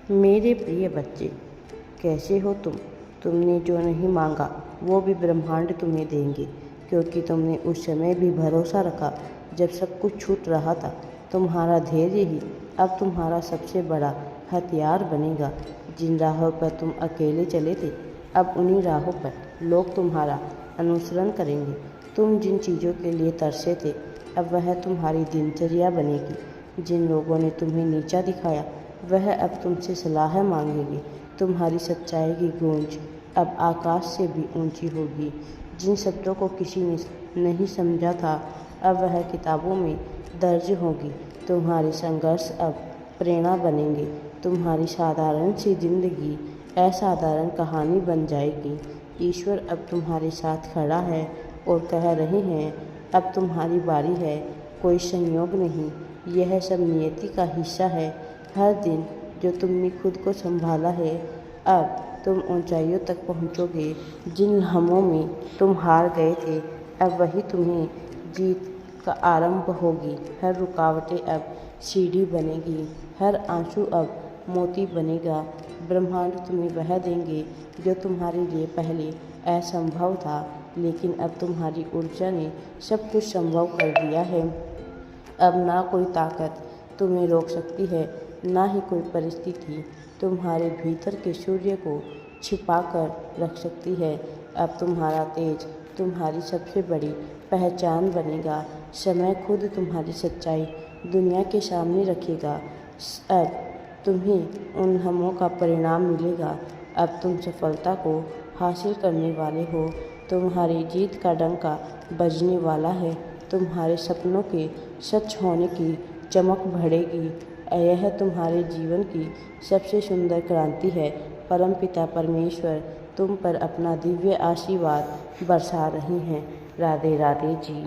मेरे प्रिय बच्चे, कैसे हो तुम? तुमने जो नहीं मांगा वो भी ब्रह्मांड तुम्हें देंगे, क्योंकि तुमने उस समय भी भरोसा रखा जब सब कुछ छूट रहा था। तुम्हारा धैर्य ही अब तुम्हारा सबसे बड़ा हथियार बनेगा। जिन राहों पर तुम अकेले चले थे, अब उन्हीं राहों पर लोग तुम्हारा अनुसरण करेंगे। तुम जिन चीज़ों के लिए तरसे थे, अब वह तुम्हारी दिनचर्या बनेगी। जिन लोगों ने तुम्हें नीचा दिखाया, वह अब तुमसे सलाह मांगेंगे। तुम्हारी सच्चाई की गूंज अब आकाश से भी ऊंची होगी। जिन शब्दों को किसी ने नहीं समझा था, अब वह किताबों में दर्ज होगी। तुम्हारे संघर्ष अब प्रेरणा बनेंगे। तुम्हारी साधारण सी जिंदगी असाधारण कहानी बन जाएगी। ईश्वर अब तुम्हारे साथ खड़ा है और कह रहे हैं, अब तुम्हारी बारी है। कोई संयोग नहीं, यह सब नियति का हिस्सा है। हर दिन जो तुमने खुद को संभाला है, अब तुम ऊंचाइयों तक पहुंचोगे। जिन लम्हों में तुम हार गए थे, अब वही तुम्हें जीत का आरंभ होगी। हर रुकावटें अब सीढ़ी बनेगी, हर आंसू अब मोती बनेगा। ब्रह्मांड तुम्हें वह देंगे जो तुम्हारे लिए पहले असंभव था, लेकिन अब तुम्हारी ऊर्जा ने सब कुछ संभव कर दिया है। अब ना कोई ताकत तुम्हें रोक सकती है, ना ही कोई परिस्थिति तुम्हारे भीतर के सूर्य को छिपा कर रख सकती है। अब तुम्हारा तेज तुम्हारी सबसे बड़ी पहचान बनेगा। समय खुद तुम्हारी सच्चाई दुनिया के सामने रखेगा। अब तुम्हें उन लम्हों का परिणाम मिलेगा। अब तुम सफलता को हासिल करने वाले हो। तुम्हारी जीत का डंका बजने वाला है। तुम्हारे सपनों के सच होने की चमक बढ़ेगी। यह तुम्हारे जीवन की सबसे सुंदर क्रांति है। परमपिता परमेश्वर तुम पर अपना दिव्य आशीर्वाद बरसा रहे हैं। राधे राधे जी।